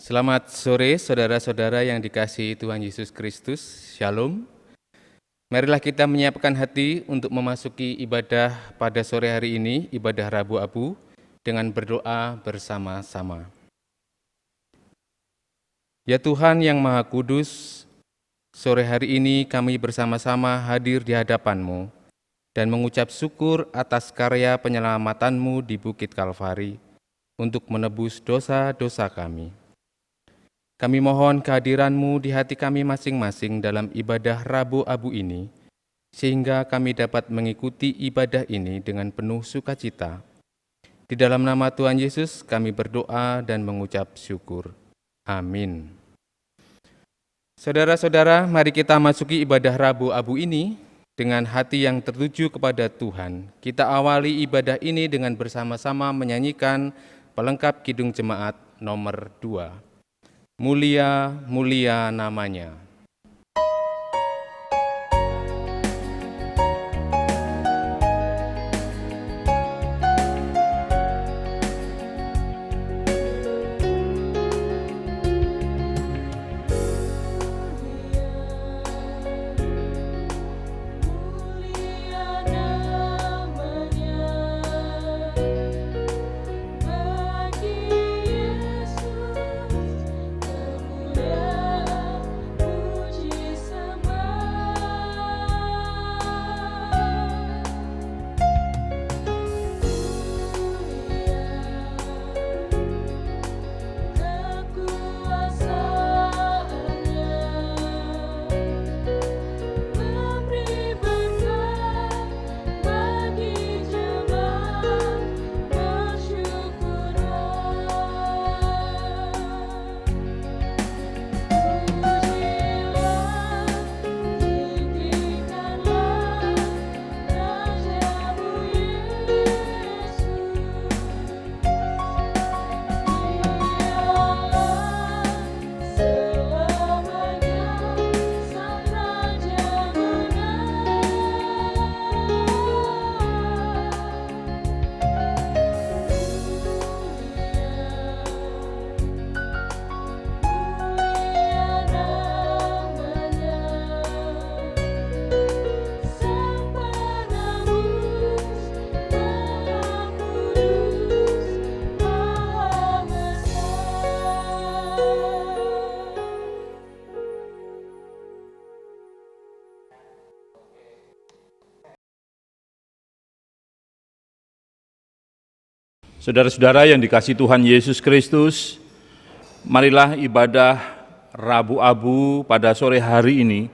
Selamat sore saudara-saudara yang dikasihi Tuhan Yesus Kristus. Shalom. Marilah kita menyiapkan hati untuk memasuki ibadah pada sore hari ini, ibadah Rabu Abu, dengan berdoa bersama-sama. Ya Tuhan yang Maha Kudus, sore hari ini kami bersama-sama hadir di hadapan-Mu dan mengucap syukur atas karya penyelamatan-Mu di Bukit Kalvari untuk menebus dosa-dosa kami. Kami mohon kehadiran-Mu di hati kami masing-masing dalam ibadah Rabu Abu ini, sehingga kami dapat mengikuti ibadah ini dengan penuh sukacita. Di dalam nama Tuhan Yesus kami berdoa dan mengucap syukur. Amin. Saudara-saudara, mari kita masuki ibadah Rabu Abu ini dengan hati yang tertuju kepada Tuhan. Kita awali ibadah ini dengan bersama-sama menyanyikan pelengkap Kidung Jemaat nomor 2. Mulia, mulia namanya. Saudara-saudara yang dikasihi Tuhan Yesus Kristus, marilah ibadah Rabu Abu pada sore hari ini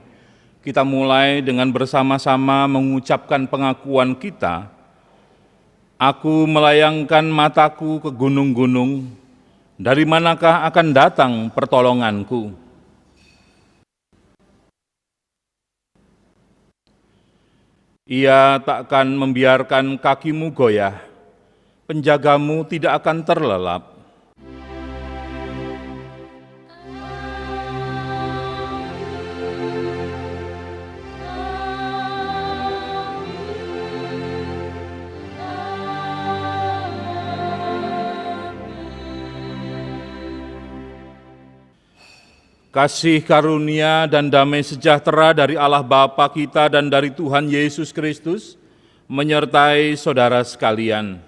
kita mulai dengan bersama-sama mengucapkan pengakuan kita. Aku melayangkan mataku ke gunung-gunung, dari manakah akan datang pertolonganku? Ia takkan membiarkan kakimu goyah, penjagamu tidak akan terlelap. Kasih karunia dan damai sejahtera dari Allah Bapa kita dan dari Tuhan Yesus Kristus menyertai saudara sekalian.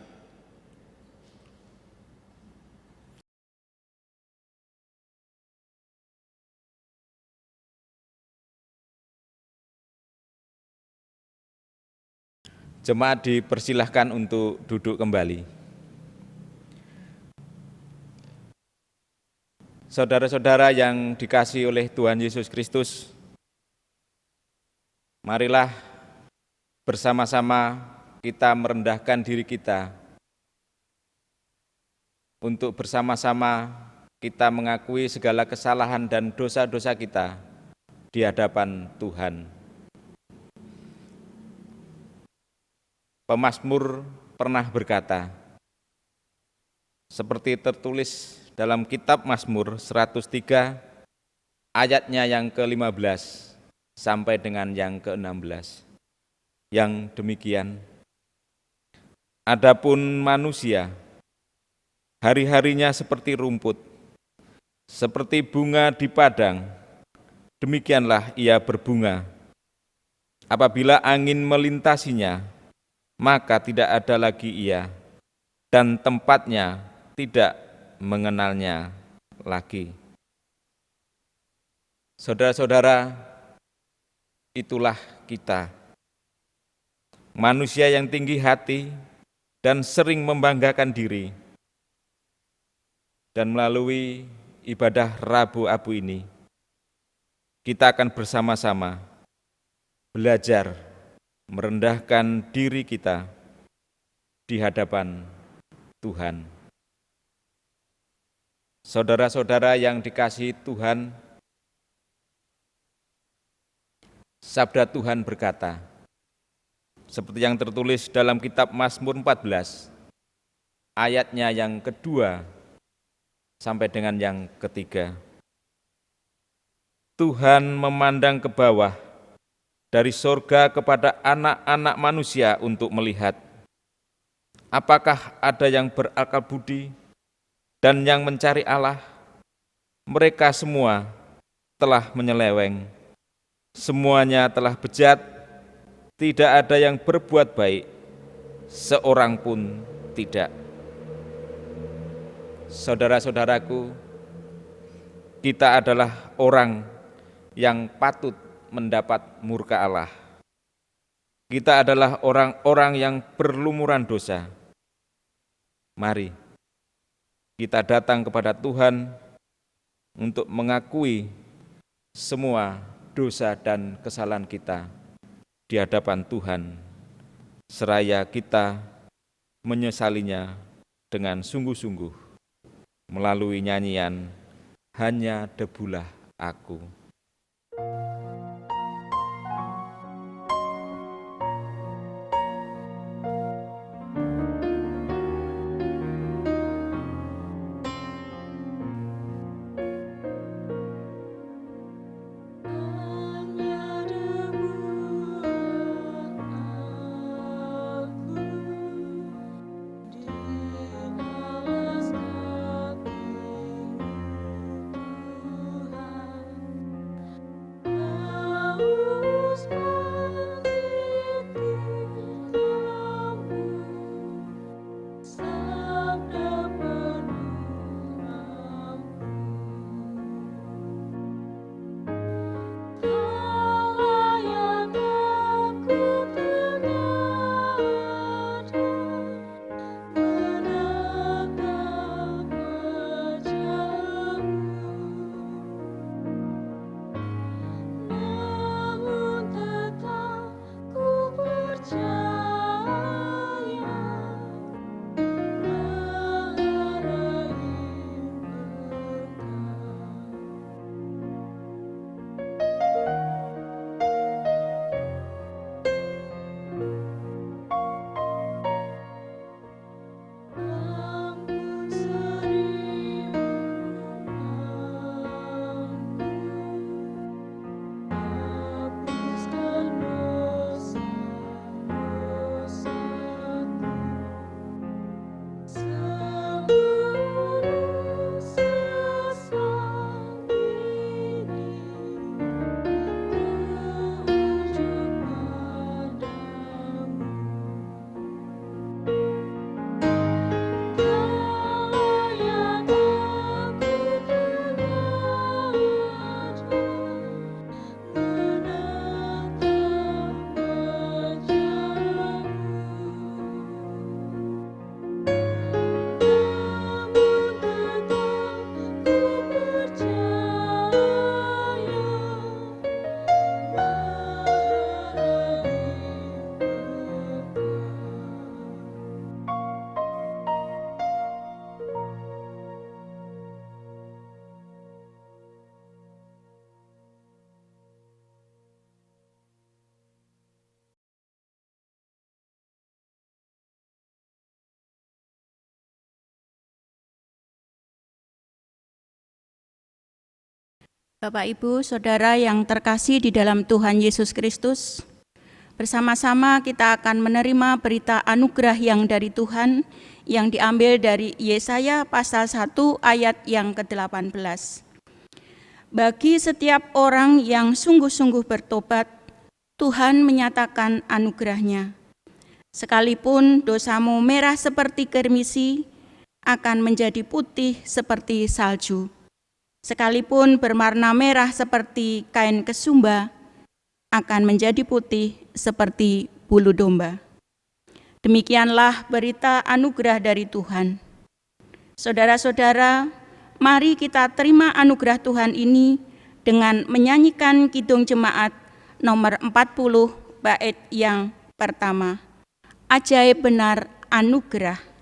Jemaat dipersilahkan untuk duduk kembali. Saudara-saudara yang dikasihi oleh Tuhan Yesus Kristus, marilah bersama-sama kita merendahkan diri kita untuk bersama-sama kita mengakui segala kesalahan dan dosa-dosa kita di hadapan Tuhan. Pemazmur pernah berkata, seperti tertulis dalam kitab Mazmur 103 ayatnya yang ke-15 sampai dengan yang ke-16. Yang demikian, adapun manusia, hari-harinya seperti rumput, Seperti bunga di padang, demikianlah ia berbunga. Apabila angin melintasinya, maka tidak ada lagi ia, dan tempatnya tidak mengenalnya lagi. Saudara-saudara, itulah kita, manusia yang tinggi hati dan sering membanggakan diri. Dan melalui ibadah Rabu Abu ini, kita akan bersama-sama belajar merendahkan diri kita di hadapan Tuhan. Saudara-saudara yang dikasihi Tuhan, sabda Tuhan berkata, seperti yang tertulis dalam kitab Mazmur 14, ayatnya yang kedua sampai dengan yang ketiga. Tuhan memandang ke bawah dari sorga kepada anak-anak manusia untuk melihat, apakah ada yang berakal budi dan yang mencari Allah. Mereka semua telah menyeleweng, semuanya telah bejat, tidak ada yang berbuat baik, seorang pun tidak. Saudara-saudaraku, kita adalah orang yang patut mendapat murka Allah. Kita adalah orang-orang yang berlumuran dosa. Mari kita datang kepada Tuhan untuk mengakui semua dosa dan kesalahan kita di hadapan Tuhan, seraya kita menyesalinya dengan sungguh-sungguh melalui nyanyian Hanya Debulah Aku. Bapak, Ibu, Saudara yang terkasih di dalam Tuhan Yesus Kristus, bersama-sama kita akan menerima berita anugerah yang dari Tuhan yang diambil dari Yesaya pasal 1 ayat yang ke-18. Bagi setiap orang yang sungguh-sungguh bertobat, Tuhan menyatakan anugerah-Nya. Sekalipun dosamu merah seperti germisi, akan menjadi putih seperti salju. Sekalipun berwarna merah seperti kain kesumba, akan menjadi putih seperti bulu domba. Demikianlah berita anugerah dari Tuhan. Saudara-saudara, mari kita terima anugerah Tuhan ini dengan menyanyikan Kidung Jemaat nomor 40 bait yang pertama. Ajaib benar anugerah.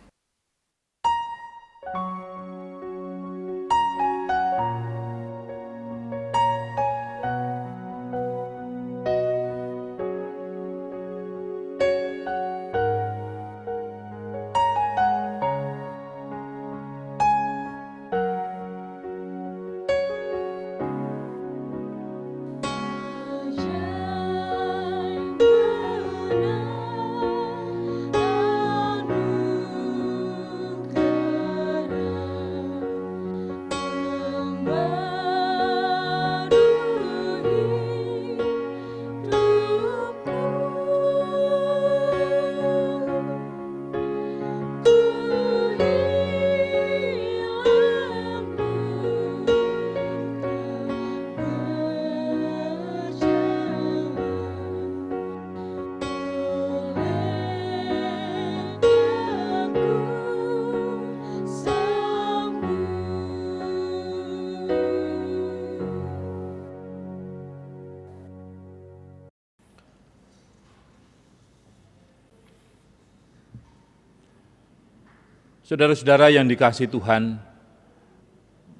Saudara-saudara yang dikasihi Tuhan,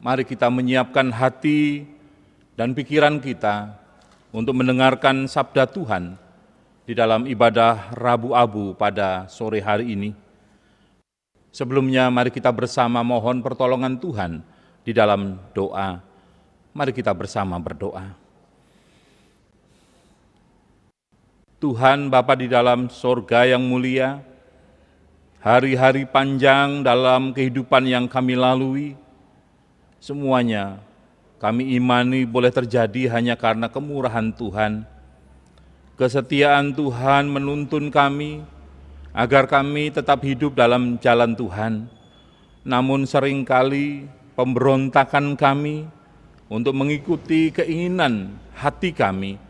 mari kita menyiapkan hati dan pikiran kita untuk mendengarkan sabda Tuhan di dalam ibadah Rabu Abu pada sore hari ini. Sebelumnya mari kita bersama mohon pertolongan Tuhan di dalam doa. Mari kita bersama berdoa. Tuhan Bapa di dalam sorga yang mulia, hari-hari panjang dalam kehidupan yang kami lalui, semuanya kami imani boleh terjadi hanya karena kemurahan Tuhan. Kesetiaan Tuhan menuntun kami agar kami tetap hidup dalam jalan Tuhan. Namun seringkali pemberontakan kami untuk mengikuti keinginan hati kami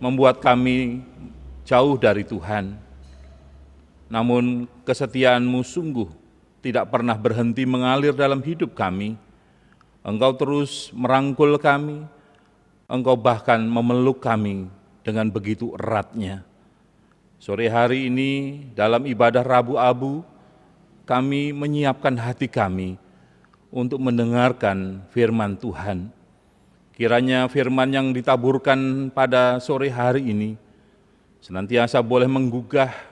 membuat kami jauh dari Tuhan. Namun kesetiaan-Mu sungguh tidak pernah berhenti mengalir dalam hidup kami. Engkau terus merangkul kami, Engkau bahkan memeluk kami dengan begitu eratnya. Sore hari ini dalam ibadah Rabu Abu, kami menyiapkan hati kami untuk mendengarkan firman Tuhan. Kiranya firman yang ditaburkan pada sore hari ini senantiasa boleh menggugah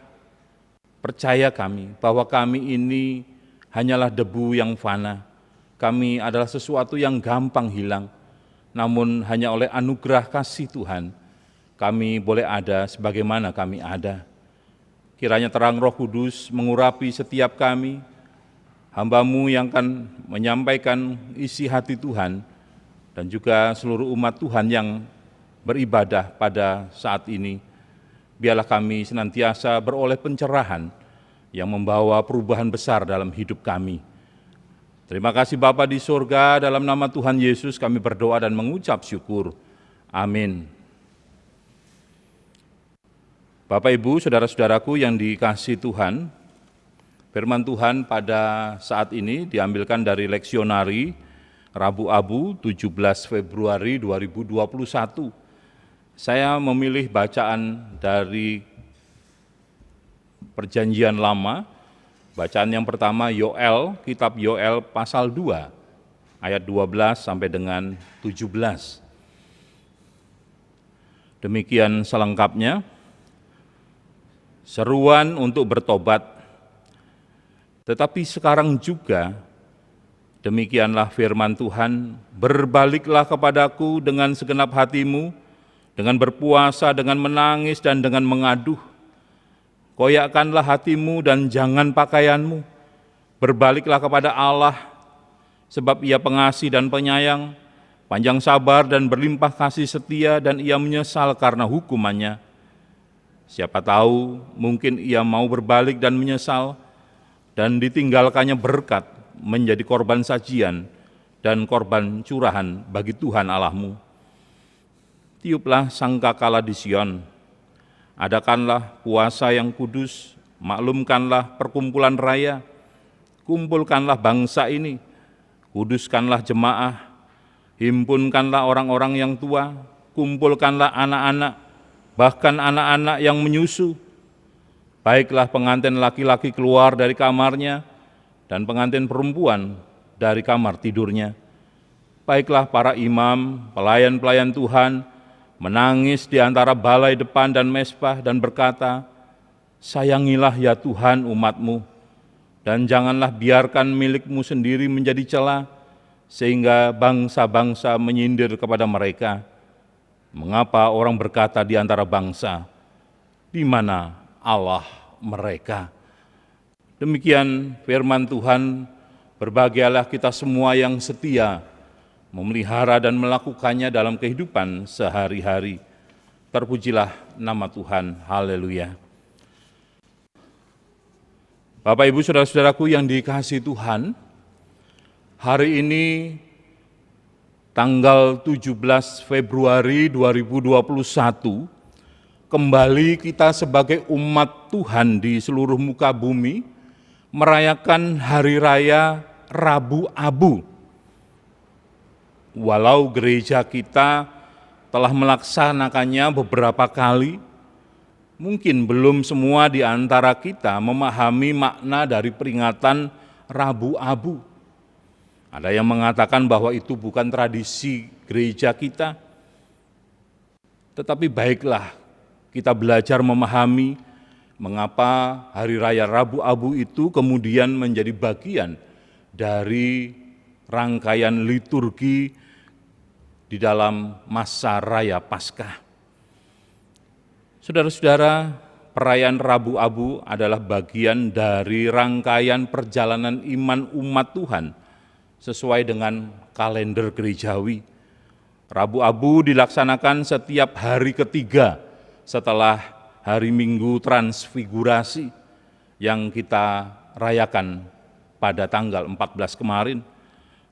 percaya kami bahwa kami ini hanyalah debu yang fana. Kami adalah sesuatu yang gampang hilang, namun hanya oleh anugerah kasih Tuhan, kami boleh ada sebagaimana kami ada. Kiranya terang Roh Kudus mengurapi setiap kami, hamba-Mu yang akan menyampaikan isi hati Tuhan, dan juga seluruh umat Tuhan yang beribadah pada saat ini. Biarlah kami senantiasa beroleh pencerahan yang membawa perubahan besar dalam hidup kami. Terima kasih Bapa di surga, dalam nama Tuhan Yesus kami berdoa dan mengucap syukur. Amin. Bapak, Ibu, saudara-saudaraku yang dikasihi Tuhan, firman Tuhan pada saat ini diambilkan dari leksionari Rabu Abu 17 Februari 2021. Saya memilih bacaan dari Perjanjian Lama. Bacaan yang pertama Yoel, kitab Yoel pasal 2, ayat 12 sampai dengan 17. Demikian selengkapnya. Seruan untuk bertobat. Tetapi sekarang juga, demikianlah firman Tuhan, berbaliklah kepadaku dengan segenap hatimu, dengan berpuasa, dengan menangis, dan dengan mengaduh. Koyakkanlah hatimu dan jangan pakaianmu. Berbaliklah kepada Allah, sebab Ia pengasih dan penyayang, panjang sabar dan berlimpah kasih setia, dan ia menyesal karena hukumannya. Siapa tahu mungkin ia mau berbalik dan menyesal, dan ditinggalkannya berkat menjadi korban sajian dan korban curahan bagi Tuhan Allahmu. Tiuplah sangkakala di Sion, adakanlah puasa yang kudus, maklumkanlah perkumpulan raya, kumpulkanlah bangsa ini, kuduskanlah jemaah, himpunkanlah orang-orang yang tua, kumpulkanlah anak-anak, bahkan anak-anak yang menyusu. Baiklah pengantin laki-laki keluar dari kamarnya, dan pengantin perempuan dari kamar tidurnya. Baiklah para imam, pelayan-pelayan Tuhan, menangis di antara balai depan dan mezbah dan berkata, sayangilah ya Tuhan umat-Mu, dan janganlah biarkan milik-Mu sendiri menjadi celah, sehingga bangsa-bangsa menyindir kepada mereka. Mengapa orang berkata di antara bangsa, di mana Allah mereka? Demikian firman Tuhan. Berbahagialah kita semua yang setia memelihara dan melakukannya dalam kehidupan sehari-hari. Terpujilah nama Tuhan. Haleluya. Bapak, Ibu, saudara-saudaraku yang dikasihi Tuhan, hari ini tanggal 17 Februari 2021, kembali kita sebagai umat Tuhan di seluruh muka bumi merayakan Hari Raya Rabu Abu. Walau gereja kita telah melaksanakannya beberapa kali, mungkin belum semua di antara kita memahami makna dari peringatan Rabu Abu. Ada yang mengatakan bahwa itu bukan tradisi gereja kita, tetapi baiklah kita belajar memahami mengapa Hari Raya Rabu Abu itu kemudian menjadi bagian dari rangkaian liturgi di dalam masa Raya Paskah. Saudara-saudara, perayaan Rabu Abu adalah bagian dari rangkaian perjalanan iman umat Tuhan sesuai dengan kalender gerejawi. Rabu Abu dilaksanakan setiap hari ketiga setelah hari Minggu Transfigurasi yang kita rayakan pada tanggal 14 kemarin.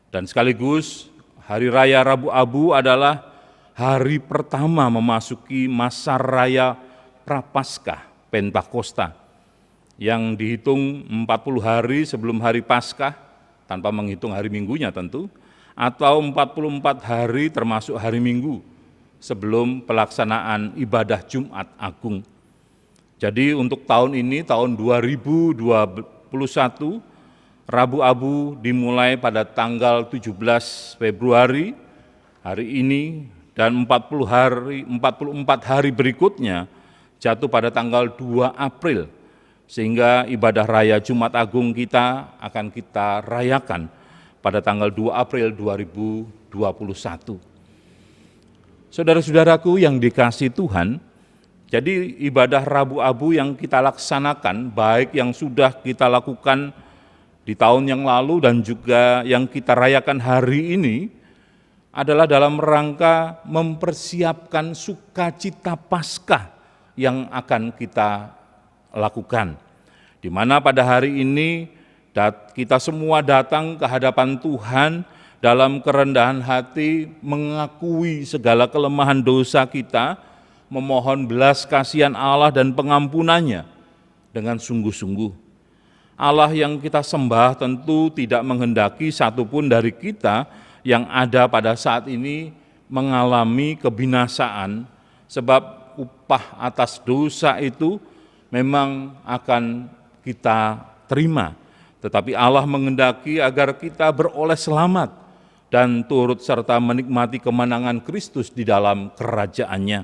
Dan sekaligus Hari Raya Rabu Abu adalah hari pertama memasuki masa raya Prapaskah Pentakosta yang dihitung 40 hari sebelum hari Paskah, tanpa menghitung hari Minggunya tentu, atau 44 hari termasuk hari Minggu sebelum pelaksanaan ibadah Jumat Agung. Jadi untuk tahun ini, tahun 2021, Rabu Abu dimulai pada tanggal 17 Februari, hari ini, dan 44 hari berikutnya jatuh pada tanggal 2 April, sehingga ibadah raya Jumat Agung kita akan kita rayakan pada tanggal 2 April 2021. Saudara-saudaraku yang dikasihi Tuhan, jadi ibadah Rabu Abu yang kita laksanakan, baik yang sudah kita lakukan di tahun yang lalu dan juga yang kita rayakan hari ini, adalah dalam rangka mempersiapkan sukacita Paskah yang akan kita lakukan. Di mana pada hari ini kita semua datang ke hadapan Tuhan dalam kerendahan hati, mengakui segala kelemahan dosa kita, memohon belas kasihan Allah dan pengampunannya dengan sungguh-sungguh. Allah yang kita sembah tentu tidak menghendaki satupun dari kita yang ada pada saat ini mengalami kebinasaan, sebab upah atas dosa itu memang akan kita terima. Tetapi Allah menghendaki agar kita beroleh selamat dan turut serta menikmati kemenangan Kristus di dalam kerajaan-Nya.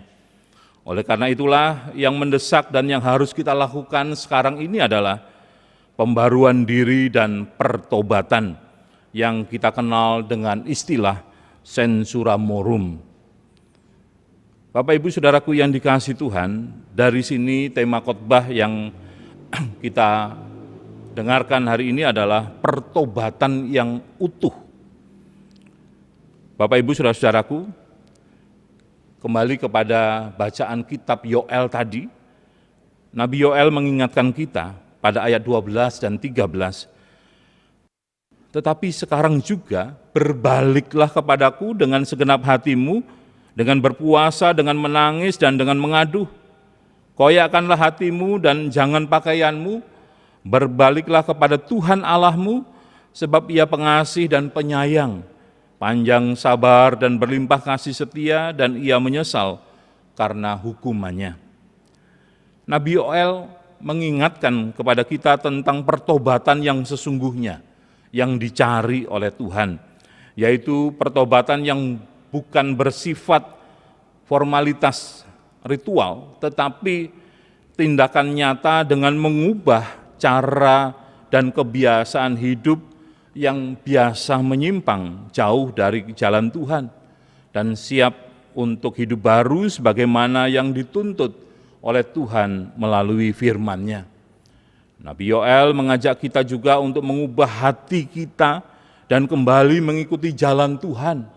Oleh karena itulah yang mendesak dan yang harus kita lakukan sekarang ini adalah pembaruan diri dan pertobatan yang kita kenal dengan istilah sensura morum. Bapak, Ibu, saudaraku yang dikasihi Tuhan, dari sini tema khotbah yang kita dengarkan hari ini adalah pertobatan yang utuh. Bapak Ibu Saudara-saudaraku, kembali kepada bacaan kitab Yoel tadi, Nabi Yoel mengingatkan kita pada ayat 12 dan 13, tetapi sekarang juga berbaliklah kepadaku dengan segenap hatimu, dengan berpuasa, dengan menangis, dan dengan mengaduh. Koyakkanlah hatimu dan jangan pakaianmu, berbaliklah kepada Tuhan Allahmu, sebab Ia pengasih dan penyayang, panjang sabar dan berlimpah kasih setia, dan Ia menyesal karena hukumannya. Nabi Yoel mengingatkan kepada kita tentang pertobatan yang sesungguhnya, yang dicari oleh Tuhan, yaitu pertobatan yang bukan bersifat formalitas ritual, tetapi tindakan nyata dengan mengubah cara dan kebiasaan hidup yang biasa menyimpang jauh dari jalan Tuhan dan siap untuk hidup baru sebagaimana yang dituntut oleh Tuhan melalui firman-Nya. Nabi Yoel mengajak kita juga untuk mengubah hati kita dan kembali mengikuti jalan Tuhan.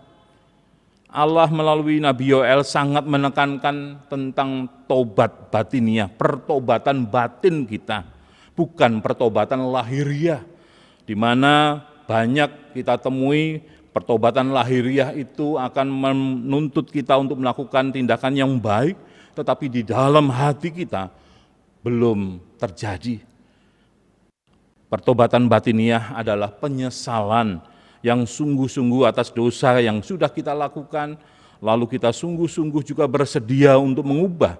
Allah melalui Nabi Yoel sangat menekankan tentang tobat batiniah, pertobatan batin kita, bukan pertobatan lahiriah, di mana banyak kita temui pertobatan lahiriah itu akan menuntut kita untuk melakukan tindakan yang baik, tetapi di dalam hati kita belum terjadi. Pertobatan batiniah adalah penyesalan yang sungguh-sungguh atas dosa yang sudah kita lakukan, lalu kita sungguh-sungguh juga bersedia untuk mengubah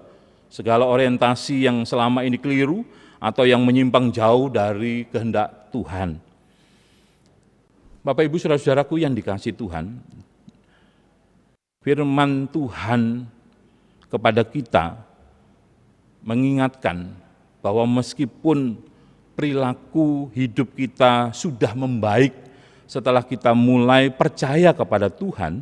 segala orientasi yang selama ini keliru atau yang menyimpang jauh dari kehendak Tuhan. Bapak Ibu Saudara-saudaraku yang dikasihi Tuhan, firman Tuhan kepada kita mengingatkan bahwa meskipun perilaku hidup kita sudah membaik setelah kita mulai percaya kepada Tuhan,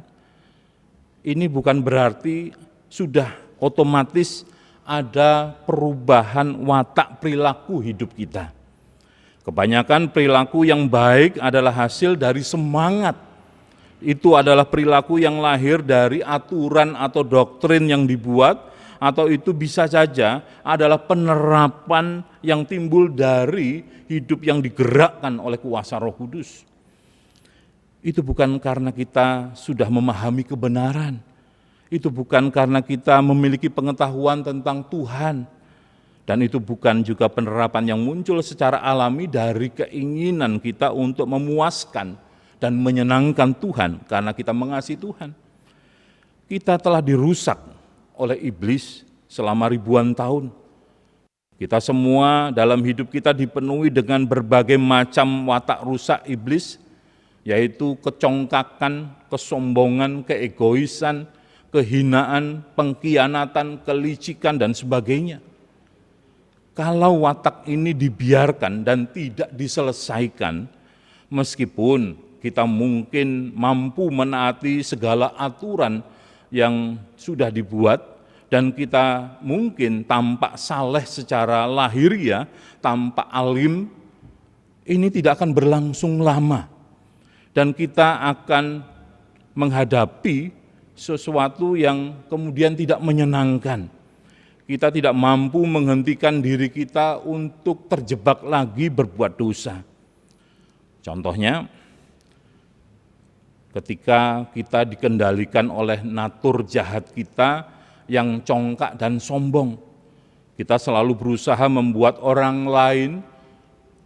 ini bukan berarti sudah otomatis ada perubahan watak perilaku hidup kita. Kebanyakan perilaku yang baik adalah hasil dari semangat. Itu adalah perilaku yang lahir dari aturan atau doktrin yang dibuat, atau itu bisa saja adalah penerapan yang timbul dari hidup yang digerakkan oleh kuasa Roh Kudus. Itu bukan karena kita sudah memahami kebenaran, itu bukan karena kita memiliki pengetahuan tentang Tuhan, dan itu bukan juga penerapan yang muncul secara alami dari keinginan kita untuk memuaskan dan menyenangkan Tuhan karena kita mengasihi Tuhan. Kita telah dirusak oleh iblis selama ribuan tahun. Kita semua dalam hidup kita dipenuhi dengan berbagai macam watak rusak iblis, yaitu kecongkakan, kesombongan, keegoisan, kehinaan, pengkhianatan, kelicikan, dan sebagainya. Kalau watak ini dibiarkan dan tidak diselesaikan, meskipun kita mungkin mampu menaati segala aturan yang sudah dibuat, dan kita mungkin tampak saleh secara lahiriah, tampak alim, ini tidak akan berlangsung lama. Dan kita akan menghadapi sesuatu yang kemudian tidak menyenangkan. Kita tidak mampu menghentikan diri kita untuk terjebak lagi berbuat dosa. Contohnya, ketika kita dikendalikan oleh natur jahat kita yang congkak dan sombong, kita selalu berusaha membuat orang lain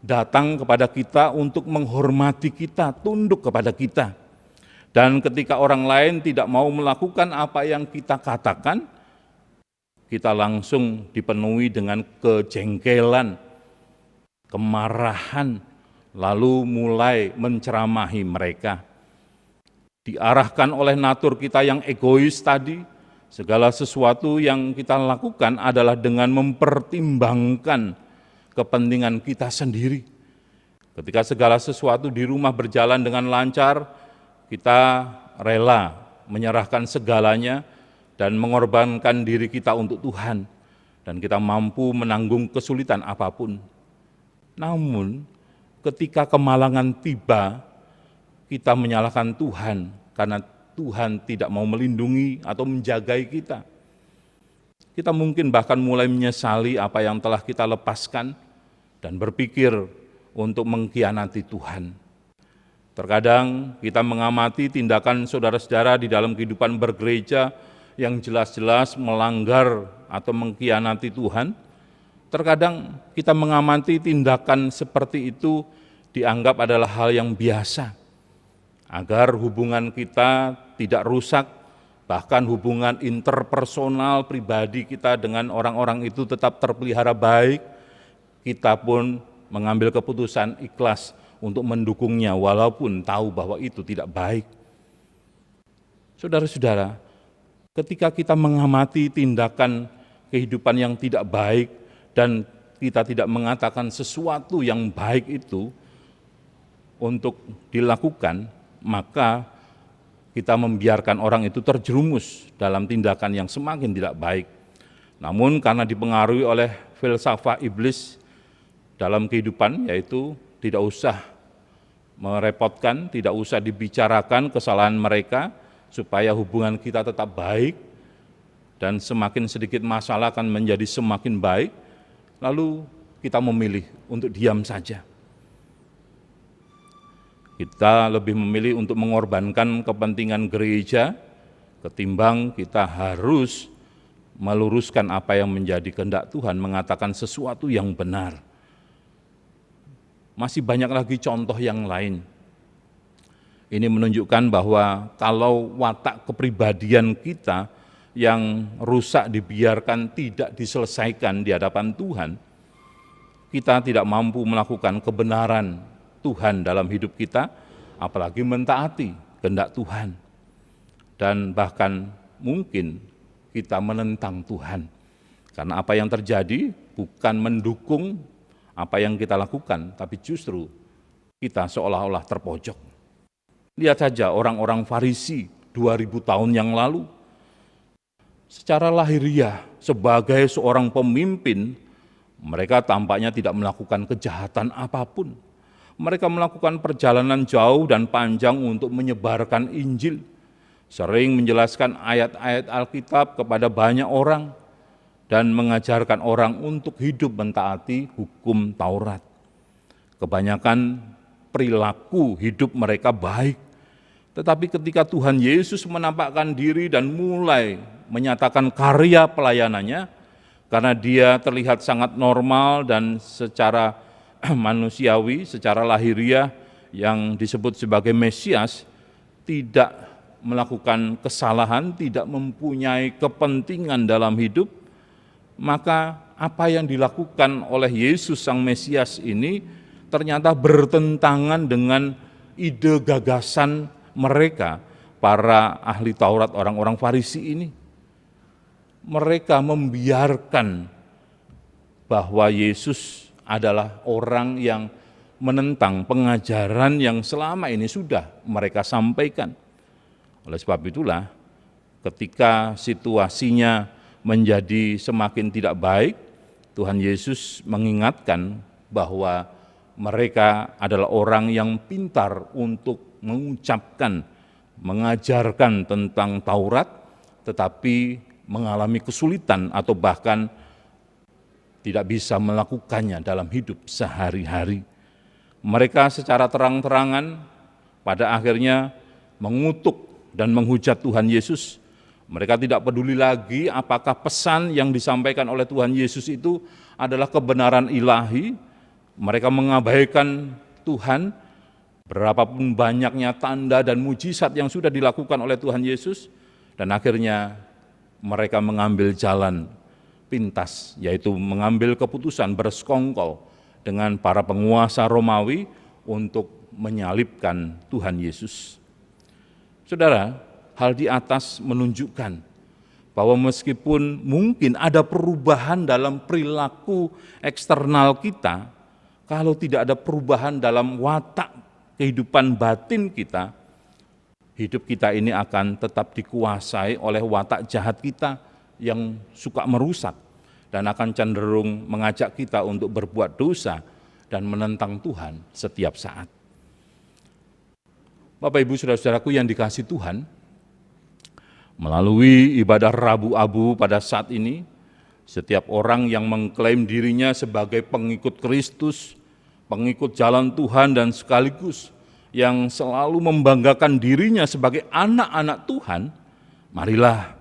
datang kepada kita untuk menghormati kita, tunduk kepada kita. Dan ketika orang lain tidak mau melakukan apa yang kita katakan, kita langsung dipenuhi dengan kejengkelan, kemarahan, lalu mulai menceramahi mereka. Diarahkan oleh natur kita yang egois tadi, segala sesuatu yang kita lakukan adalah dengan mempertimbangkan kepentingan kita sendiri. Ketika segala sesuatu di rumah berjalan dengan lancar, kita rela menyerahkan segalanya dan mengorbankan diri kita untuk Tuhan, dan kita mampu menanggung kesulitan apapun. Namun, ketika kemalangan tiba, kita menyalahkan Tuhan karena Tuhan tidak mau melindungi atau menjagai kita. Kita mungkin bahkan mulai menyesali apa yang telah kita lepaskan dan berpikir untuk mengkhianati Tuhan. Terkadang kita mengamati tindakan saudara-saudara di dalam kehidupan bergereja yang jelas-jelas melanggar atau mengkhianati Tuhan. Terkadang kita mengamati tindakan seperti itu dianggap adalah hal yang biasa. Agar hubungan kita tidak rusak, bahkan hubungan interpersonal pribadi kita dengan orang-orang itu tetap terpelihara baik, kita pun mengambil keputusan ikhlas untuk mendukungnya walaupun tahu bahwa itu tidak baik. Saudara-saudara, ketika kita mengamati tindakan kehidupan yang tidak baik dan kita tidak mengatakan sesuatu yang baik itu untuk dilakukan, maka kita membiarkan orang itu terjerumus dalam tindakan yang semakin tidak baik. Namun karena dipengaruhi oleh filsafat iblis dalam kehidupan, yaitu tidak usah merepotkan, tidak usah dibicarakan kesalahan mereka, supaya hubungan kita tetap baik, dan semakin sedikit masalah akan menjadi semakin baik, lalu kita memilih untuk diam saja. Kita lebih memilih untuk mengorbankan kepentingan gereja, ketimbang kita harus meluruskan apa yang menjadi kehendak Tuhan, mengatakan sesuatu yang benar. Masih banyak lagi contoh yang lain. Ini menunjukkan bahwa kalau watak kepribadian kita yang rusak dibiarkan tidak diselesaikan di hadapan Tuhan, kita tidak mampu melakukan kebenaran Tuhan dalam hidup kita, apalagi mentaati kehendak Tuhan. Dan bahkan mungkin kita menentang Tuhan. Karena apa yang terjadi bukan mendukung apa yang kita lakukan, tapi justru kita seolah-olah terpojok. Lihat saja orang-orang Farisi 2000 tahun yang lalu. Secara lahiriah, sebagai seorang pemimpin, mereka tampaknya tidak melakukan kejahatan apapun. Mereka melakukan perjalanan jauh dan panjang untuk menyebarkan Injil, sering menjelaskan ayat-ayat Alkitab kepada banyak orang, dan mengajarkan orang untuk hidup mentaati hukum Taurat. Kebanyakan perilaku hidup mereka baik, tetapi ketika Tuhan Yesus menampakkan diri dan mulai menyatakan karya pelayanannya, karena dia terlihat sangat normal dan secara manusiawi, secara lahiriah yang disebut sebagai Mesias, tidak melakukan kesalahan, tidak mempunyai kepentingan dalam hidup, maka apa yang dilakukan oleh Yesus Sang Mesias ini ternyata bertentangan dengan ide gagasan mereka, para ahli Taurat, orang-orang Farisi ini. Mereka membiarkan bahwa Yesus adalah orang yang menentang pengajaran yang selama ini sudah mereka sampaikan. Oleh sebab itulah, ketika situasinya menjadi semakin tidak baik, Tuhan Yesus mengingatkan bahwa mereka adalah orang yang pintar untuk mengucapkan, mengajarkan tentang Taurat, tetapi mengalami kesulitan atau bahkan tidak bisa melakukannya dalam hidup sehari-hari. Mereka secara terang-terangan pada akhirnya mengutuk dan menghujat Tuhan Yesus. Mereka tidak peduli lagi apakah pesan yang disampaikan oleh Tuhan Yesus itu adalah kebenaran ilahi. Mereka mengabaikan Tuhan, berapapun banyaknya tanda dan mujizat yang sudah dilakukan oleh Tuhan Yesus, dan akhirnya mereka mengambil jalan pintas, yaitu mengambil keputusan bersekongkol dengan para penguasa Romawi untuk menyalibkan Tuhan Yesus. Saudara, hal di atas menunjukkan bahwa meskipun mungkin ada perubahan dalam perilaku eksternal kita, kalau tidak ada perubahan dalam watak kehidupan batin kita, hidup kita ini akan tetap dikuasai oleh watak jahat kita yang suka merusak dan akan cenderung mengajak kita untuk berbuat dosa dan menentang Tuhan setiap saat. Bapak Ibu Saudara-saudaraku yang dikasihi Tuhan, Melalui ibadah Rabu Abu pada saat ini, setiap orang yang mengklaim dirinya sebagai pengikut Kristus, pengikut jalan Tuhan dan sekaligus yang selalu membanggakan dirinya sebagai anak-anak Tuhan, marilah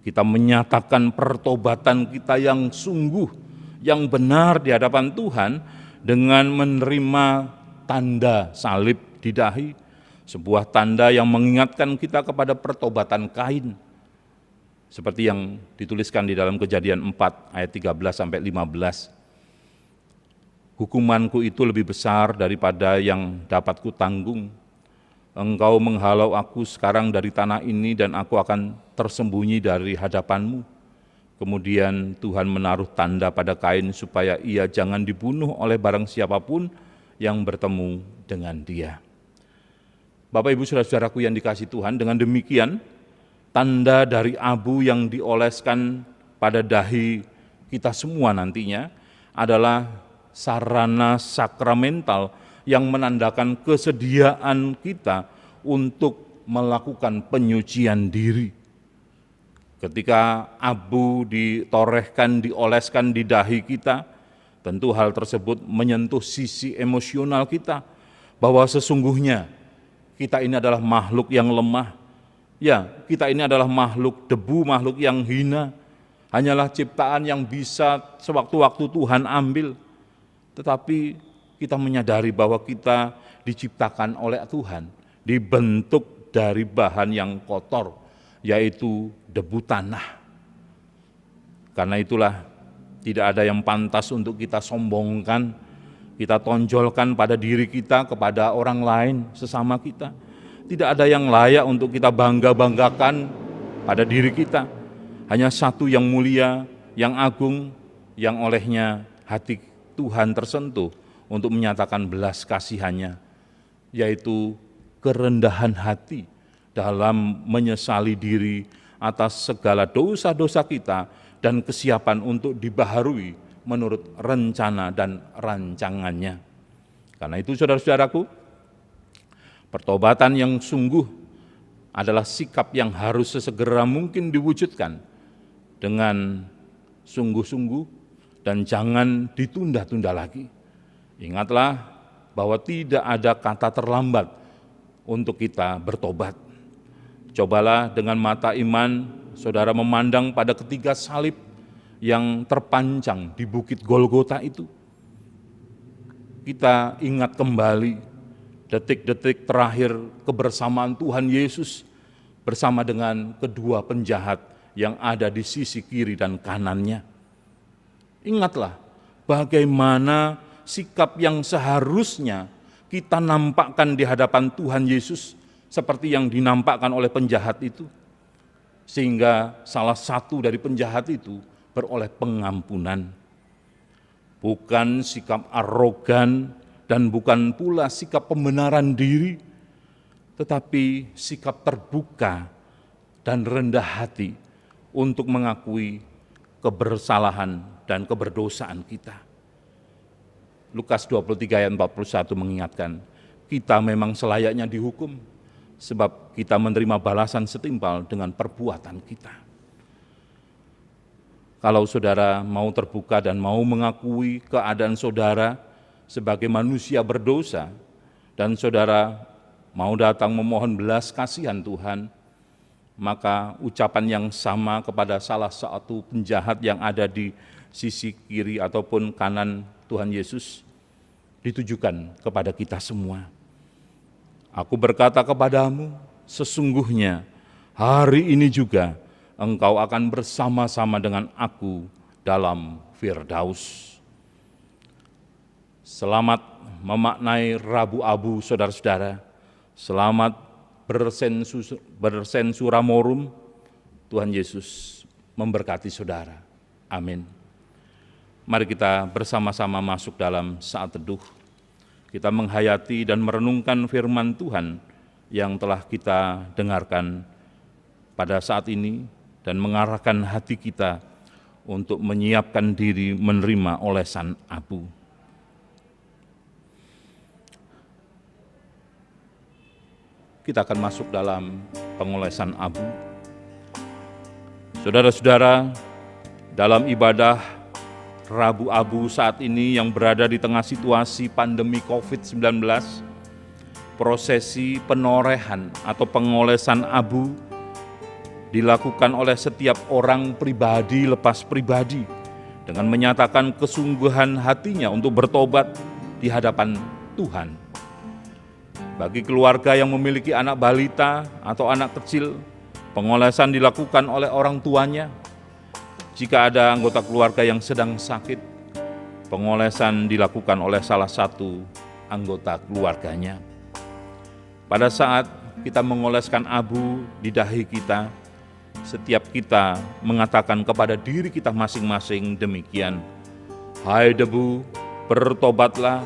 kita menyatakan pertobatan kita yang sungguh, yang benar di hadapan Tuhan dengan menerima tanda salib di dahi, sebuah tanda yang mengingatkan kita kepada pertobatan Kain, seperti yang dituliskan di dalam Kejadian 4 ayat 13-15. Hukumanku itu lebih besar daripada yang dapat kutanggung. Engkau menghalau aku sekarang dari tanah ini dan aku akan tersembunyi dari hadapanmu. Kemudian Tuhan menaruh tanda pada Kain supaya ia jangan dibunuh oleh barang siapapun yang bertemu dengan dia. Bapak Ibu Saudara-saudaraku yang dikasihi Tuhan, dengan demikian tanda dari abu yang dioleskan pada dahi kita semua nantinya adalah sarana sakramental yang menandakan kesediaan kita untuk melakukan penyucian diri. Ketika abu ditorehkan, dioleskan di dahi kita, tentu hal tersebut menyentuh sisi emosional kita, bahwa sesungguhnya kita ini adalah makhluk yang lemah. Ya, kita ini adalah makhluk debu, makhluk yang hina. Hanyalah ciptaan yang bisa sewaktu-waktu Tuhan ambil. Tetapi kita menyadari bahwa kita diciptakan oleh Tuhan, dibentuk dari bahan yang kotor, yaitu debu tanah. Karena itulah tidak ada yang pantas untuk kita sombongkan, kita tonjolkan pada diri kita, kepada orang lain, sesama kita. Tidak ada yang layak untuk kita bangga-banggakan pada diri kita. Hanya satu yang mulia, yang agung, yang olehnya hati Tuhan tersentuh untuk menyatakan belas kasihannya, yaitu kerendahan hati dalam menyesali diri atas segala dosa-dosa kita dan kesiapan untuk dibaharui menurut rencana dan rancangannya. Karena itu saudara-saudaraku, pertobatan yang sungguh adalah sikap yang harus sesegera mungkin diwujudkan dengan sungguh-sungguh dan jangan ditunda-tunda lagi. Ingatlah bahwa tidak ada kata terlambat untuk kita bertobat. Cobalah dengan mata iman saudara memandang pada ketiga salib yang terpancang di Bukit Golgota itu. Kita ingat kembali detik-detik terakhir kebersamaan Tuhan Yesus bersama dengan kedua penjahat yang ada di sisi kiri dan kanannya. Ingatlah bagaimana sikap yang seharusnya kita nampakkan di hadapan Tuhan Yesus seperti yang dinampakkan oleh penjahat itu. Sehingga salah satu dari penjahat itu beroleh pengampunan. Bukan sikap arogan dan bukan pula sikap pembenaran diri, tetapi sikap terbuka dan rendah hati untuk mengakui kebersalahan dan keberdosaan kita. Lukas 23 ayat 41 mengingatkan, kita memang selayaknya dihukum, sebab kita menerima balasan setimpal dengan perbuatan kita. Kalau saudara mau terbuka dan mau mengakui keadaan saudara sebagai manusia berdosa, dan saudara mau datang memohon belas kasihan Tuhan, maka ucapan yang sama kepada salah satu penjahat yang ada di sisi kiri ataupun kanan Tuhan Yesus ditujukan kepada kita semua. Aku berkata kepadamu, sesungguhnya hari ini juga engkau akan bersama-sama dengan aku dalam Firdaus. Selamat memaknai Rabu Abu, saudara-saudara. Selamat bersensura morum. Tuhan Yesus memberkati saudara. Amin. Mari kita bersama-sama masuk dalam saat teduh. Kita menghayati dan merenungkan firman Tuhan yang telah kita dengarkan pada saat ini, dan mengarahkan hati kita untuk menyiapkan diri menerima olesan abu. Kita akan masuk dalam pengolesan abu. Saudara-saudara, dalam ibadah Rabu Abu saat ini yang berada di tengah situasi pandemi COVID-19, prosesi penorehan atau pengolesan abu dilakukan oleh setiap orang pribadi lepas pribadi dengan menyatakan kesungguhan hatinya untuk bertobat di hadapan Tuhan. Bagi keluarga yang memiliki anak balita atau anak kecil, pengolesan dilakukan oleh orang tuanya. Jika ada anggota keluarga yang sedang sakit, pengolesan dilakukan oleh salah satu anggota keluarganya. Pada saat kita mengoleskan abu di dahi kita, setiap kita mengatakan kepada diri kita masing-masing demikian, "Hai debu, bertobatlah,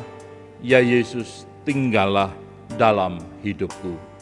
ya Yesus, tinggallah dalam hidupku."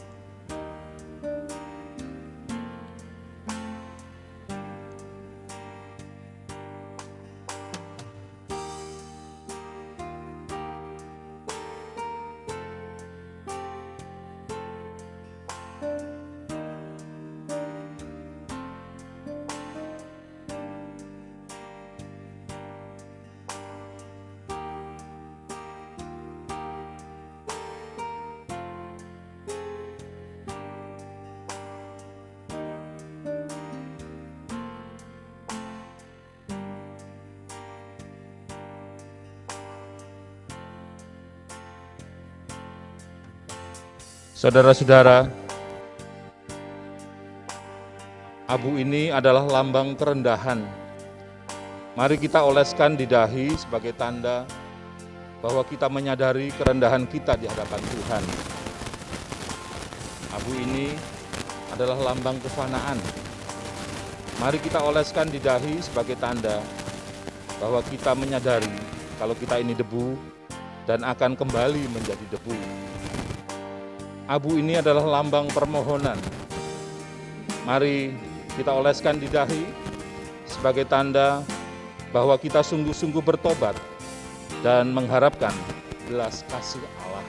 Saudara-saudara, abu ini adalah lambang kerendahan. Mari kita oleskan di dahi sebagai tanda bahwa kita menyadari kerendahan kita di hadapan Tuhan. Abu ini adalah lambang kefanaan. Mari kita oleskan di dahi sebagai tanda bahwa kita menyadari kalau kita ini debu dan akan kembali menjadi debu. Abu ini adalah lambang permohonan. Mari kita oleskan di dahi sebagai tanda bahwa kita sungguh-sungguh bertobat dan mengharapkan belas kasih Allah.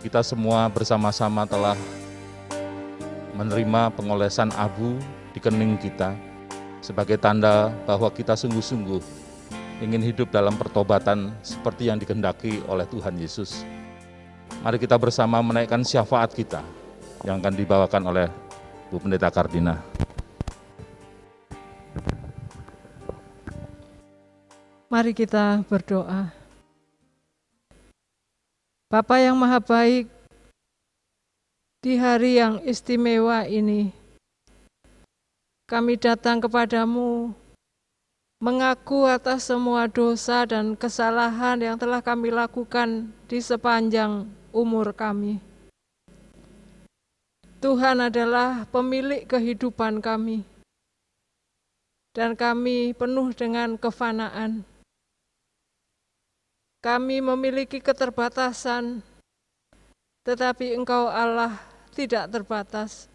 Kita semua bersama-sama telah menerima pengolesan abu di kening kita sebagai tanda bahwa kita sungguh-sungguh ingin hidup dalam pertobatan seperti yang dikehendaki oleh Tuhan Yesus. Mari kita bersama menaikkan syafaat kita yang akan dibawakan oleh Bu Pendeta Kardina. Mari kita berdoa. Bapa yang Maha Baik, di hari yang istimewa ini, kami datang kepadamu mengaku atas semua dosa dan kesalahan yang telah kami lakukan di sepanjang umur kami. Tuhan adalah pemilik kehidupan kami, dan kami penuh dengan kefanaan. Kami memiliki keterbatasan, tetapi Engkau Allah tidak terbatas.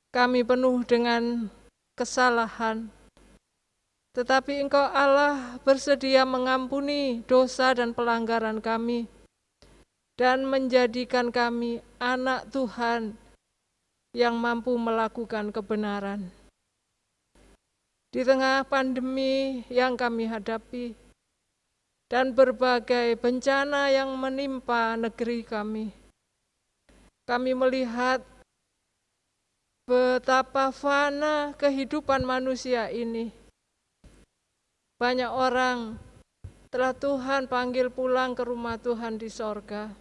Kami penuh dengan kesalahan, tetapi Engkau Allah bersedia mengampuni dosa dan pelanggaran kami dan menjadikan kami anak Tuhan yang mampu melakukan kebenaran. Di tengah pandemi yang kami hadapi dan berbagai bencana yang menimpa negeri kami melihat betapa fana kehidupan manusia ini. Banyak orang telah Tuhan panggil pulang ke rumah Tuhan di sorga.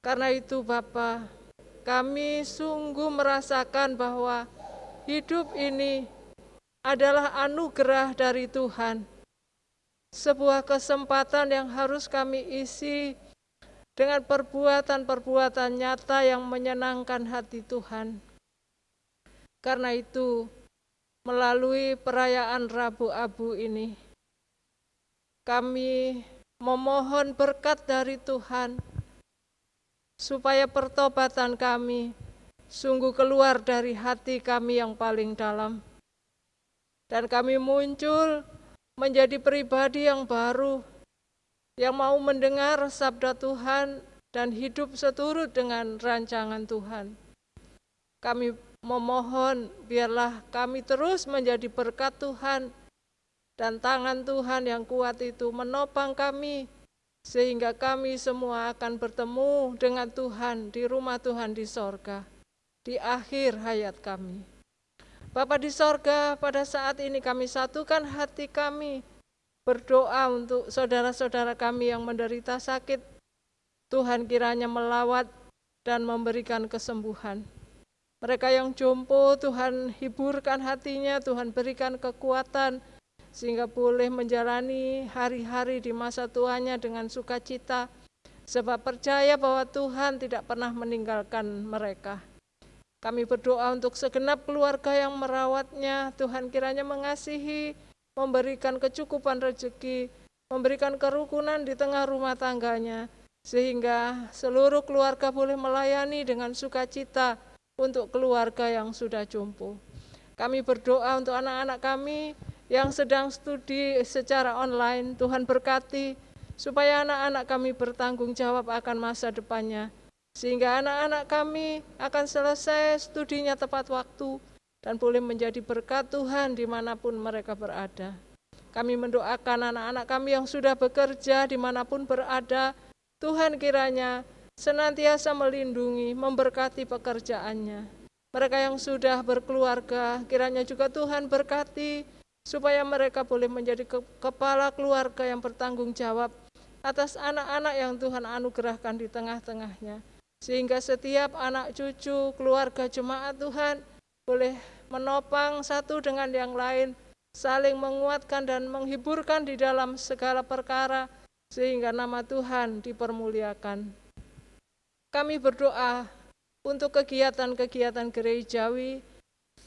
Karena itu Bapa, kami sungguh merasakan bahwa hidup ini adalah anugerah dari Tuhan. Sebuah kesempatan yang harus kami isi dengan perbuatan-perbuatan nyata yang menyenangkan hati Tuhan. Karena itu, melalui perayaan Rabu Abu ini, kami memohon berkat dari Tuhan, supaya pertobatan kami sungguh keluar dari hati kami yang paling dalam. Dan kami muncul menjadi pribadi yang baru, yang mau mendengar sabda Tuhan dan hidup seturut dengan rancangan Tuhan. Kami memohon biarlah kami terus menjadi berkat Tuhan, dan tangan Tuhan yang kuat itu menopang kami, sehingga kami semua akan bertemu dengan Tuhan di rumah Tuhan di sorga, di akhir hayat kami. Bapa di sorga, pada saat ini kami satukan hati kami, berdoa untuk saudara-saudara kami yang menderita sakit. Tuhan kiranya melawat dan memberikan kesembuhan. Mereka yang jompo, Tuhan hiburkan hatinya, Tuhan berikan kekuatan, sehingga boleh menjalani hari-hari di masa tuanya dengan sukacita, sebab percaya bahwa Tuhan tidak pernah meninggalkan mereka. Kami berdoa untuk segenap keluarga yang merawatnya, Tuhan kiranya mengasihi, memberikan kecukupan rezeki, memberikan kerukunan di tengah rumah tangganya, sehingga seluruh keluarga boleh melayani dengan sukacita untuk keluarga yang sudah jompo. Kami berdoa untuk anak-anak kami yang sedang studi secara online, Tuhan berkati, supaya anak-anak kami bertanggung jawab akan masa depannya, sehingga anak-anak kami akan selesai studinya tepat waktu dan boleh menjadi berkat Tuhan dimanapun mereka berada. Kami mendoakan anak-anak kami yang sudah bekerja dimanapun berada, Tuhan kiranya senantiasa melindungi, memberkati pekerjaannya. Mereka yang sudah berkeluarga, kiranya juga Tuhan berkati, supaya mereka boleh menjadi kepala keluarga yang bertanggung jawab atas anak-anak yang Tuhan anugerahkan di tengah-tengahnya. Sehingga setiap anak cucu, keluarga jemaat Tuhan boleh menopang satu dengan yang lain, saling menguatkan dan menghiburkan di dalam segala perkara, sehingga nama Tuhan dipermuliakan. Kami berdoa untuk kegiatan-kegiatan gerejawi,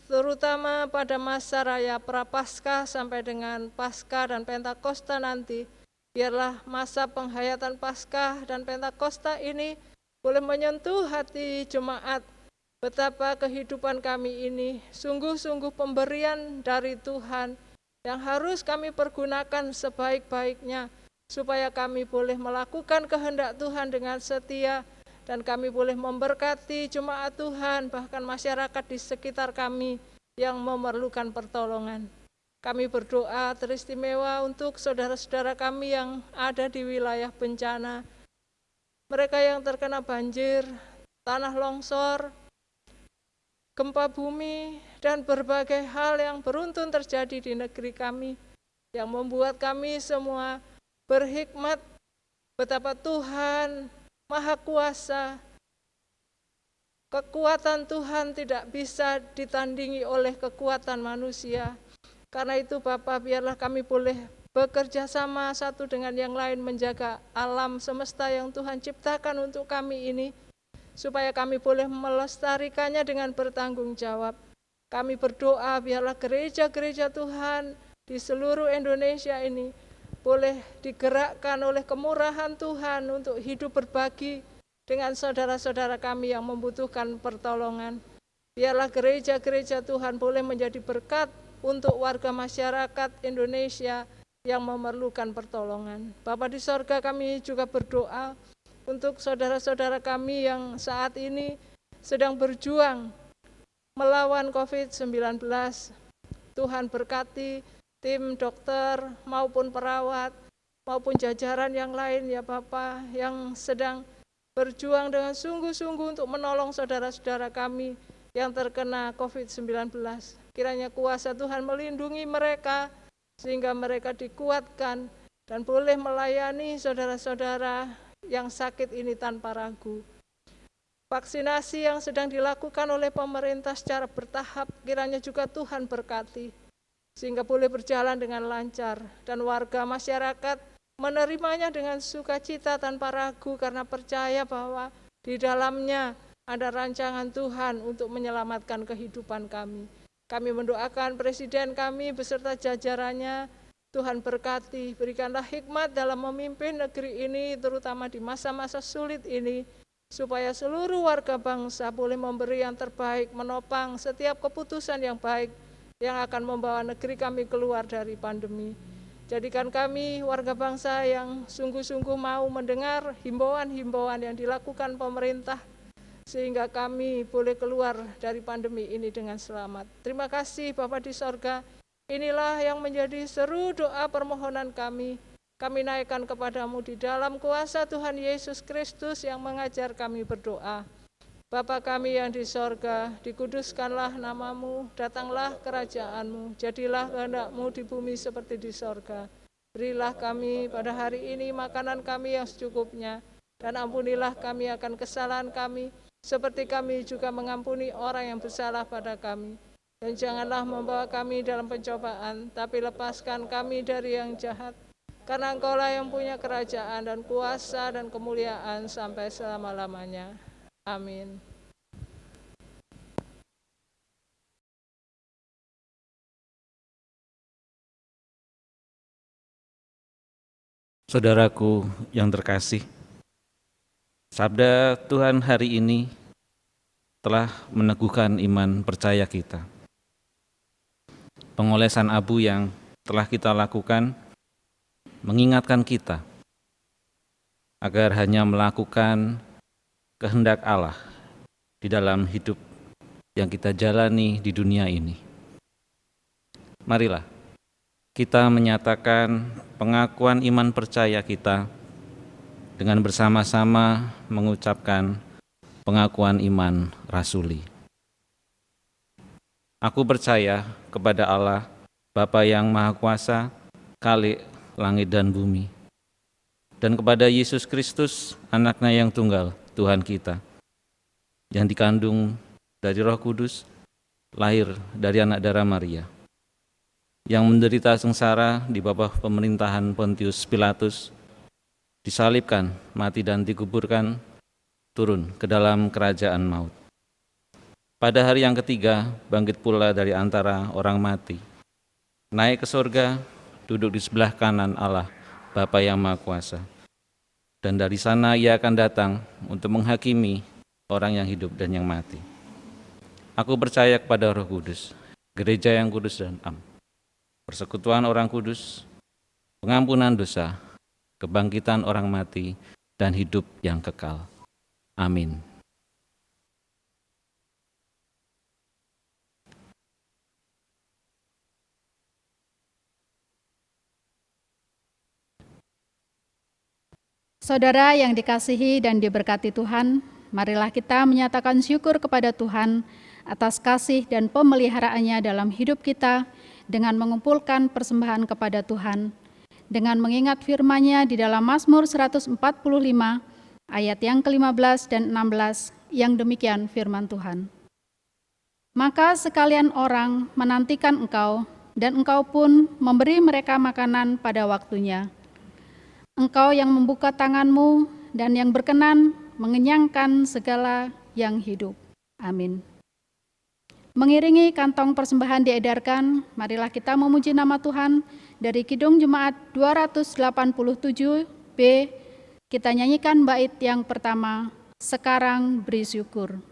terutama pada masa raya Prapaskah sampai dengan Paskah dan Pentakosta nanti. Biarlah masa penghayatan Paskah dan Pentakosta ini boleh menyentuh hati jemaat, betapa kehidupan kami ini sungguh-sungguh pemberian dari Tuhan yang harus kami pergunakan sebaik-baiknya, supaya kami boleh melakukan kehendak Tuhan dengan setia, dan kami boleh memberkati jemaat Tuhan, bahkan masyarakat di sekitar kami yang memerlukan pertolongan. Kami berdoa teristimewa untuk saudara-saudara kami yang ada di wilayah bencana, mereka yang terkena banjir, tanah longsor, gempa bumi, dan berbagai hal yang beruntun terjadi di negeri kami, yang membuat kami semua berhikmat betapa Tuhan Maha Kuasa. Kekuatan Tuhan tidak bisa ditandingi oleh kekuatan manusia. Karena itu Bapa, biarlah kami boleh bekerja sama satu dengan yang lain menjaga alam semesta yang Tuhan ciptakan untuk kami ini, supaya kami boleh melestarikannya dengan bertanggung jawab. Kami berdoa biarlah gereja-gereja Tuhan di seluruh Indonesia ini boleh digerakkan oleh kemurahan Tuhan untuk hidup berbagi dengan saudara-saudara kami yang membutuhkan pertolongan. Biarlah gereja-gereja Tuhan boleh menjadi berkat untuk warga masyarakat Indonesia yang memerlukan pertolongan. Bapa di sorga, kami juga berdoa untuk saudara-saudara kami yang saat ini sedang berjuang melawan COVID-19. Tuhan berkati tim dokter maupun perawat maupun jajaran yang lain ya Bapa, yang sedang berjuang dengan sungguh-sungguh untuk menolong saudara-saudara kami yang terkena COVID-19. Kiranya kuasa Tuhan melindungi mereka sehingga mereka dikuatkan dan boleh melayani saudara-saudara yang sakit ini tanpa ragu. Vaksinasi yang sedang dilakukan oleh pemerintah secara bertahap, kiranya juga Tuhan berkati, sehingga boleh berjalan dengan lancar, dan warga masyarakat menerimanya dengan sukacita tanpa ragu, karena percaya bahwa di dalamnya ada rancangan Tuhan untuk menyelamatkan kehidupan kami. Kami mendoakan Presiden kami beserta jajarannya, Tuhan berkati, berikanlah hikmat dalam memimpin negeri ini, terutama di masa-masa sulit ini, supaya seluruh warga bangsa boleh memberi yang terbaik, menopang setiap keputusan yang baik yang akan membawa negeri kami keluar dari pandemi. Jadikan kami warga bangsa yang sungguh-sungguh mau mendengar himbauan-himbauan yang dilakukan pemerintah, sehingga kami boleh keluar dari pandemi ini dengan selamat. Terima kasih Bapa di sorga, inilah yang menjadi seru doa permohonan kami. Kami naikkan kepadamu di dalam kuasa Tuhan Yesus Kristus yang mengajar kami berdoa. Bapa kami yang di sorga, dikuduskanlah namamu, datanglah kerajaanmu, jadilah kehendakmu di bumi seperti di sorga. Berilah kami pada hari ini makanan kami yang secukupnya, dan ampunilah kami akan kesalahan kami, seperti kami juga mengampuni orang yang bersalah pada kami. Dan janganlah membawa kami dalam pencobaan, tapi lepaskan kami dari yang jahat. Karena Engkaulah yang punya kerajaan dan kuasa dan kemuliaan sampai selama-lamanya. Amin. Saudaraku yang terkasih, sabda Tuhan hari ini telah meneguhkan iman percaya kita. Pengolesan abu yang telah kita lakukan mengingatkan kita agar hanya melakukan kehendak Allah di dalam hidup yang kita jalani di dunia ini. Marilah kita menyatakan pengakuan iman percaya kita dengan bersama-sama mengucapkan pengakuan iman rasuli. Aku percaya kepada Allah, Bapa yang Maha Kuasa, Khalik langit dan bumi, dan kepada Yesus Kristus, Anak-Nya yang tunggal, Tuhan kita, yang dikandung dari Roh Kudus, lahir dari anak darah Maria, yang menderita sengsara di bawah pemerintahan Pontius Pilatus, disalibkan, mati dan dikuburkan, turun ke dalam kerajaan maut. Pada hari yang ketiga, bangkit pula dari antara orang mati, naik ke surga, duduk di sebelah kanan Allah, Bapa yang Maha Kuasa. Dan dari sana Ia akan datang untuk menghakimi orang yang hidup dan yang mati. Aku percaya kepada Roh Kudus, gereja yang kudus dan am, persekutuan orang kudus, pengampunan dosa, kebangkitan orang mati, dan hidup yang kekal. Amin. Saudara yang dikasihi dan diberkati Tuhan, marilah kita menyatakan syukur kepada Tuhan atas kasih dan pemeliharaannya dalam hidup kita dengan mengumpulkan persembahan kepada Tuhan, dengan mengingat firman-Nya di dalam Mazmur 145 ayat yang ke-15 dan 16 yang demikian firman Tuhan. Maka sekalian orang menantikan Engkau, dan Engkau pun memberi mereka makanan pada waktunya. Engkau yang membuka tangan-Mu dan yang berkenan mengenyangkan segala yang hidup. Amin. Mengiringi kantong persembahan diedarkan, marilah kita memuji nama Tuhan dari Kidung Jemaat 287B. Kita nyanyikan bait yang pertama, Sekarang Beri Syukur.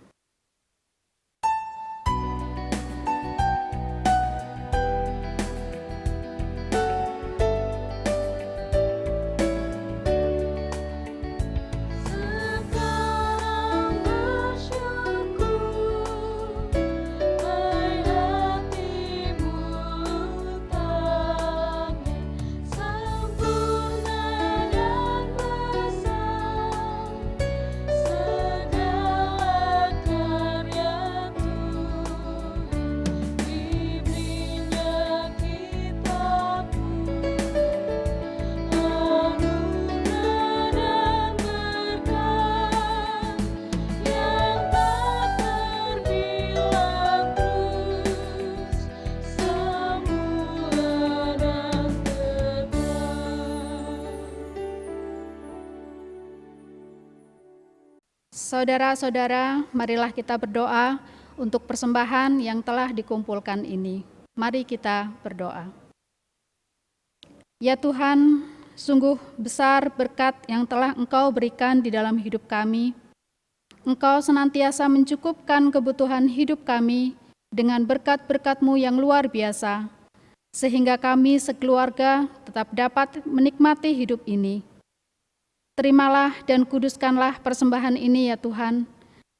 Segala Saudara-saudara, marilah kita berdoa untuk persembahan yang telah dikumpulkan ini. Mari kita berdoa. Ya Tuhan, sungguh besar berkat yang telah Engkau berikan di dalam hidup kami. Engkau senantiasa mencukupkan kebutuhan hidup kami dengan berkat-berkat-Mu yang luar biasa, sehingga kami sekeluarga tetap dapat menikmati hidup ini. Terimalah dan kuduskanlah persembahan ini ya Tuhan,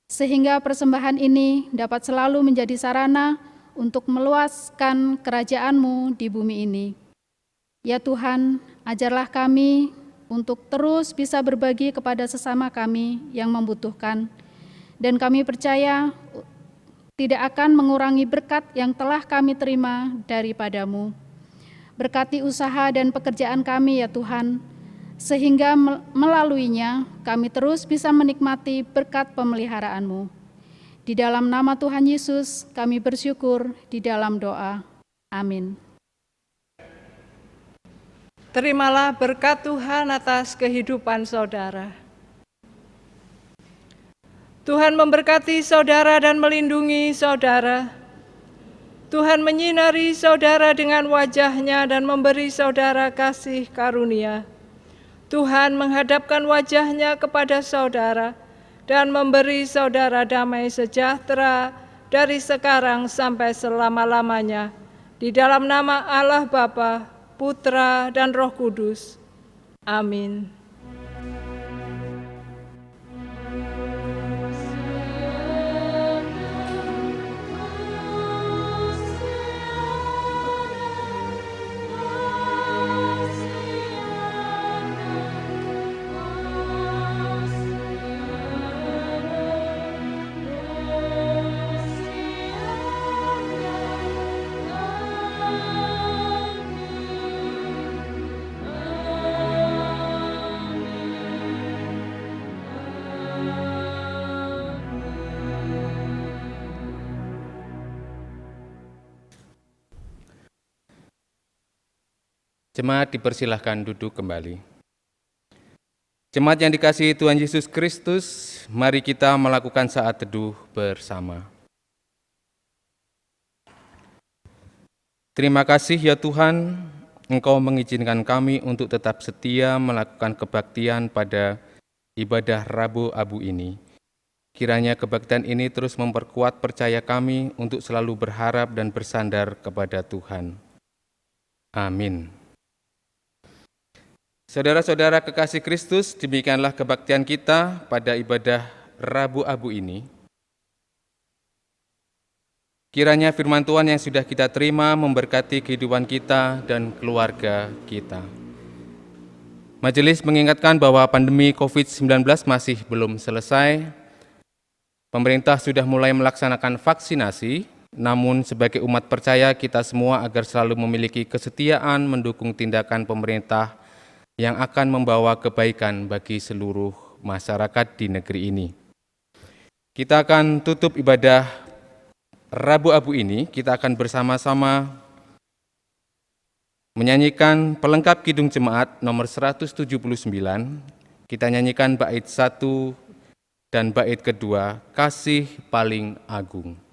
sehingga persembahan ini dapat selalu menjadi sarana untuk meluaskan kerajaan-Mu di bumi ini. Ya Tuhan, ajarlah kami untuk terus bisa berbagi kepada sesama kami yang membutuhkan, dan kami percaya tidak akan mengurangi berkat yang telah kami terima daripada-Mu. Berkati usaha dan pekerjaan kami ya Tuhan, sehingga melaluinya kami terus bisa menikmati berkat pemeliharaan-Mu. Di dalam nama Tuhan Yesus kami bersyukur di dalam doa. Amin. Terimalah berkat Tuhan atas kehidupan saudara. Tuhan memberkati saudara dan melindungi saudara. Tuhan menyinari saudara dengan wajah-Nya dan memberi saudara kasih karunia. Tuhan menghadapkan wajah-Nya kepada saudara dan memberi saudara damai sejahtera dari sekarang sampai selama-lamanya. Di dalam nama Allah Bapa, Putra, dan Roh Kudus. Amin. Jemaat dipersilahkan duduk kembali. Jemaat yang dikasihi Tuhan Yesus Kristus, mari kita melakukan saat teduh bersama. Terima kasih ya Tuhan, Engkau mengizinkan kami untuk tetap setia melakukan kebaktian pada ibadah Rabu Abu ini. Kiranya kebaktian ini terus memperkuat percaya kami untuk selalu berharap dan bersandar kepada Tuhan. Amin. Saudara-saudara kekasih Kristus, demikianlah kebaktian kita pada ibadah Rabu Abu ini. Kiranya firman Tuhan yang sudah kita terima memberkati kehidupan kita dan keluarga kita. Majelis mengingatkan bahwa pandemi COVID-19 masih belum selesai. Pemerintah sudah mulai melaksanakan vaksinasi, namun sebagai umat percaya kita semua agar selalu memiliki kesetiaan mendukung tindakan pemerintah yang akan membawa kebaikan bagi seluruh masyarakat di negeri ini. Kita akan tutup ibadah Rabu Abu ini, kita akan bersama-sama menyanyikan pelengkap Kidung Jemaat nomor 179. Kita nyanyikan bait 1 dan bait kedua, Kasih Paling Agung.